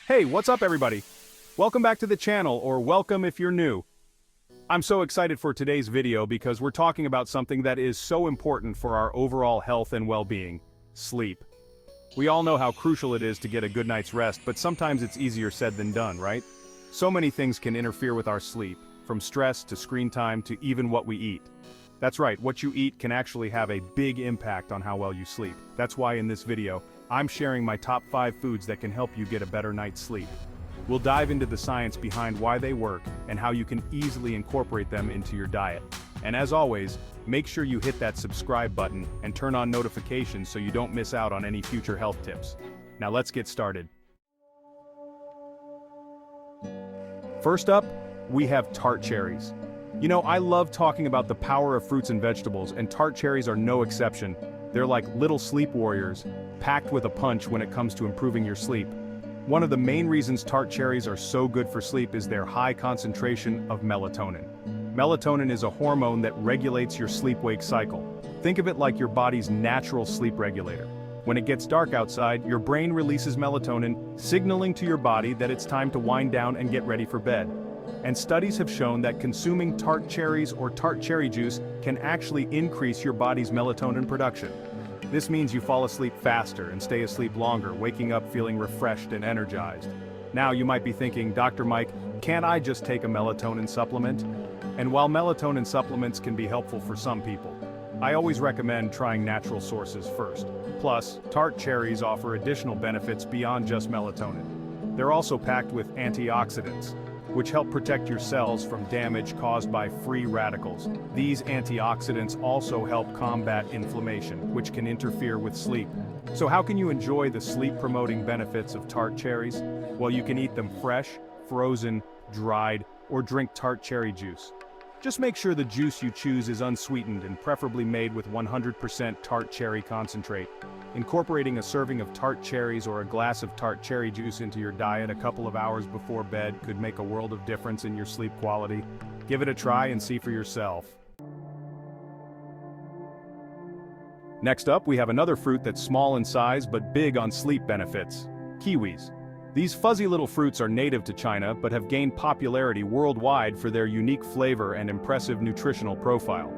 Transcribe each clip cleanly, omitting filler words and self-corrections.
Hey, what's up everybody? Welcome back to the channel, or welcome if you're new. I'm so excited for today's video because we're talking about something that is so important for our overall health and well-being: sleep. We all know how crucial it is to get a good night's rest, but sometimes it's easier said than done, right? So many things can interfere with our sleep, from stress to screen time to even what we eat. That's right, what you eat can actually have a big impact on how well you sleep. That's why in this video, I'm sharing my top 5 foods that can help you get a better night's sleep. We'll dive into the science behind why they work and how you can easily incorporate them into your diet. And as always, make sure you hit that subscribe button and turn on notifications so you don't miss out on any future health tips. Now let's get started. First up, we have tart cherries. You know, I love talking about the power of fruits and vegetables, and tart cherries are no exception. They're like little sleep warriors, packed with a punch when it comes to improving your sleep. One of the main reasons tart cherries are so good for sleep is their high concentration of melatonin. Melatonin is a hormone that regulates your sleep-wake cycle. Think of it like your body's natural sleep regulator. When it gets dark outside, your brain releases melatonin, signaling to your body that it's time to wind down and get ready for bed. And studies have shown that consuming tart cherries or tart cherry juice can actually increase your body's melatonin production. This means you fall asleep faster and stay asleep longer, waking up feeling refreshed and energized. Now you might be thinking, Dr. Mike, can't I just take a melatonin supplement? And while melatonin supplements can be helpful for some people, I always recommend trying natural sources first. Plus, tart cherries offer additional benefits beyond just melatonin. They're also packed with antioxidants, which help protect your cells from damage caused by free radicals. These antioxidants also help combat inflammation, which can interfere with sleep. So how can you enjoy the sleep-promoting benefits of tart cherries? Well, you can eat them fresh, frozen, dried, or drink tart cherry juice. Just make sure the juice you choose is unsweetened and preferably made with 100% tart cherry concentrate. Incorporating a serving of tart cherries or a glass of tart cherry juice into your diet a couple of hours before bed could make a world of difference in your sleep quality. Give it a try and see for yourself. Next up, we have another fruit that's small in size but big on sleep benefits: kiwis. These fuzzy little fruits are native to China but have gained popularity worldwide for their unique flavor and impressive nutritional profile.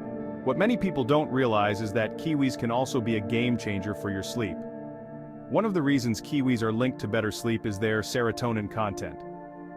What many people don't realize is that kiwis can also be a game changer for your sleep. One of the reasons kiwis are linked to better sleep is their serotonin content.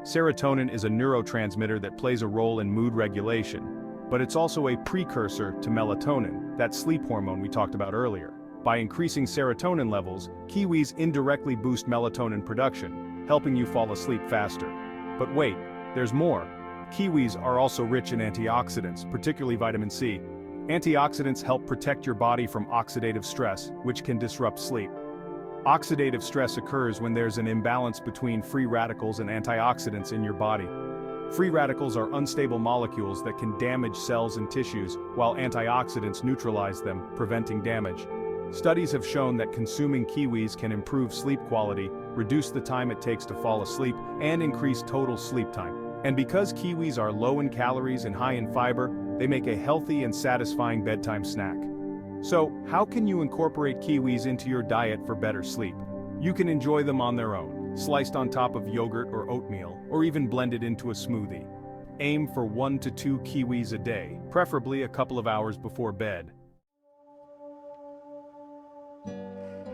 Serotonin is a neurotransmitter that plays a role in mood regulation, but it's also a precursor to melatonin, that sleep hormone we talked about earlier. By increasing serotonin levels, kiwis indirectly boost melatonin production, helping you fall asleep faster. But wait, there's more. Kiwis are also rich in antioxidants, particularly vitamin C. Antioxidants help protect your body from oxidative stress, which can disrupt sleep. Oxidative stress occurs when there's an imbalance between free radicals and antioxidants in your body. Free radicals are unstable molecules that can damage cells and tissues, while antioxidants neutralize them, preventing damage. Studies have shown that consuming kiwis can improve sleep quality, reduce the time it takes to fall asleep, and increase total sleep time. And because kiwis are low in calories and high in fiber, they make a healthy and satisfying bedtime snack. So, how can you incorporate kiwis into your diet for better sleep? You can enjoy them on their own, sliced on top of yogurt or oatmeal, or even blended into a smoothie. Aim for 1 to 2 kiwis a day, preferably a couple of hours before bed.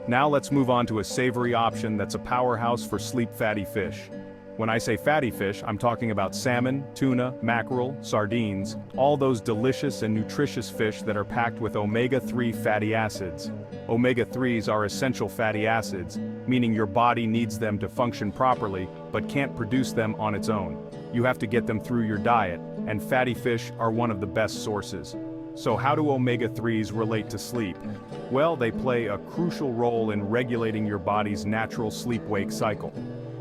Now let's move on to a savory option that's a powerhouse for sleep: fatty fish. When I say fatty fish, I'm talking about salmon, tuna, mackerel, sardines, all those delicious and nutritious fish that are packed with omega-3 fatty acids. Omega-3s are essential fatty acids, meaning your body needs them to function properly, but can't produce them on its own. You have to get them through your diet, and fatty fish are one of the best sources. So how do omega-3s relate to sleep? Well, they play a crucial role in regulating your body's natural sleep-wake cycle.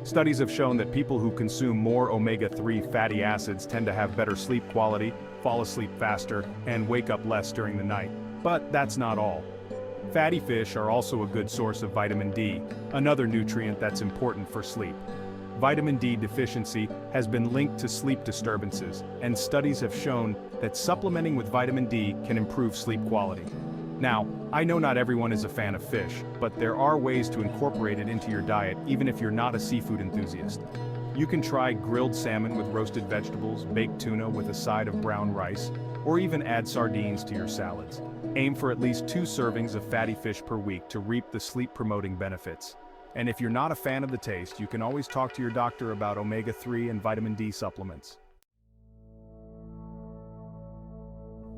Studies have shown that people who consume more omega-3 fatty acids tend to have better sleep quality, fall asleep faster, and wake up less during the night. But that's not all. Fatty fish are also a good source of vitamin D, another nutrient that's important for sleep. Vitamin D deficiency has been linked to sleep disturbances, and studies have shown that supplementing with vitamin D can improve sleep quality. Now, I know not everyone is a fan of fish, but there are ways to incorporate it into your diet even if you're not a seafood enthusiast. You can try grilled salmon with roasted vegetables, baked tuna with a side of brown rice, or even add sardines to your salads. Aim for at least 2 servings of fatty fish per week to reap the sleep-promoting benefits. And if you're not a fan of the taste, you can always talk to your doctor about omega-3 and vitamin D supplements.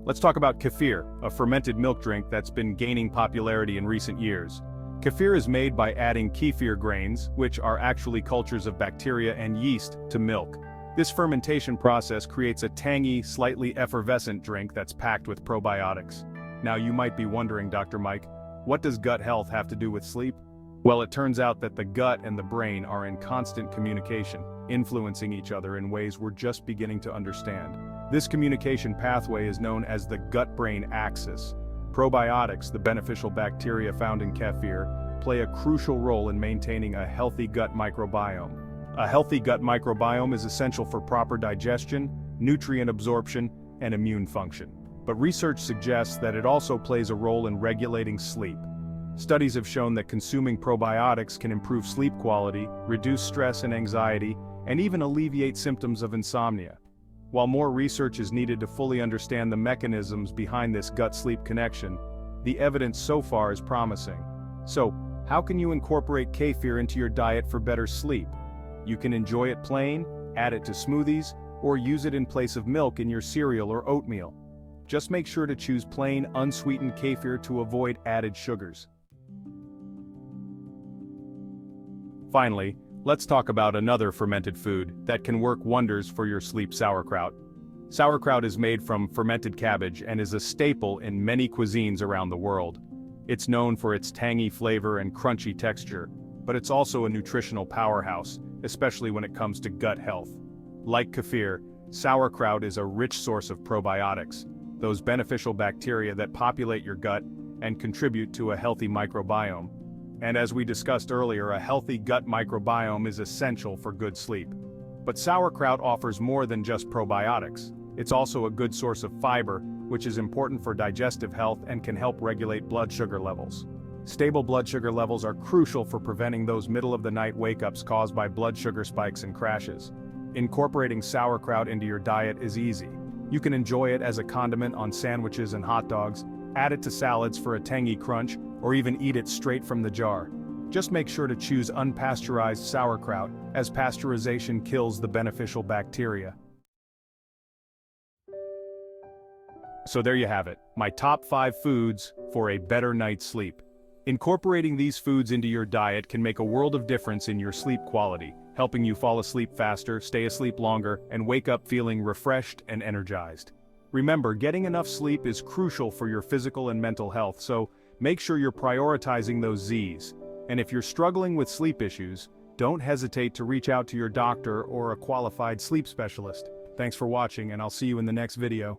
Let's talk about kefir, a fermented milk drink that's been gaining popularity in recent years. Kefir is made by adding kefir grains, which are actually cultures of bacteria and yeast, to milk. This fermentation process creates a tangy, slightly effervescent drink that's packed with probiotics. Now you might be wondering, Dr. Mike, what does gut health have to do with sleep? Well, it turns out that the gut and the brain are in constant communication, influencing each other in ways we're just beginning to understand. This communication pathway is known as the gut-brain axis. Probiotics, the beneficial bacteria found in kefir, play a crucial role in maintaining a healthy gut microbiome. A healthy gut microbiome is essential for proper digestion, nutrient absorption, and immune function. But research suggests that it also plays a role in regulating sleep. Studies have shown that consuming probiotics can improve sleep quality, reduce stress and anxiety, and even alleviate symptoms of insomnia. While more research is needed to fully understand the mechanisms behind this gut-sleep connection, the evidence so far is promising. So, how can you incorporate kefir into your diet for better sleep? You can enjoy it plain, add it to smoothies, or use it in place of milk in your cereal or oatmeal. Just make sure to choose plain, unsweetened kefir to avoid added sugars. Finally, let's talk about another fermented food that can work wonders for your sleep: sauerkraut. Sauerkraut is made from fermented cabbage and is a staple in many cuisines around the world. It's known for its tangy flavor and crunchy texture, but it's also a nutritional powerhouse, especially when it comes to gut health. Like kefir, sauerkraut is a rich source of probiotics, those beneficial bacteria that populate your gut and contribute to a healthy microbiome. And as we discussed earlier, a healthy gut microbiome is essential for good sleep. But sauerkraut offers more than just probiotics. It's also a good source of fiber, which is important for digestive health and can help regulate blood sugar levels. Stable blood sugar levels are crucial for preventing those middle-of-the-night wake-ups caused by blood sugar spikes and crashes. Incorporating sauerkraut into your diet is easy. You can enjoy it as a condiment on sandwiches and hot dogs, add it to salads for a tangy crunch, or even eat it straight from the jar. Just make sure to choose unpasteurized sauerkraut, as pasteurization kills the beneficial bacteria. So there you have it, my top 5 foods for a better night's sleep. Incorporating these foods into your diet can make a world of difference in your sleep quality, helping you fall asleep faster, stay asleep longer, and wake up feeling refreshed and energized. Remember, getting enough sleep is crucial for your physical and mental health, so make sure you're prioritizing those Z's. And if you're struggling with sleep issues, don't hesitate to reach out to your doctor or a qualified sleep specialist. Thanks for watching, and I'll see you in the next video.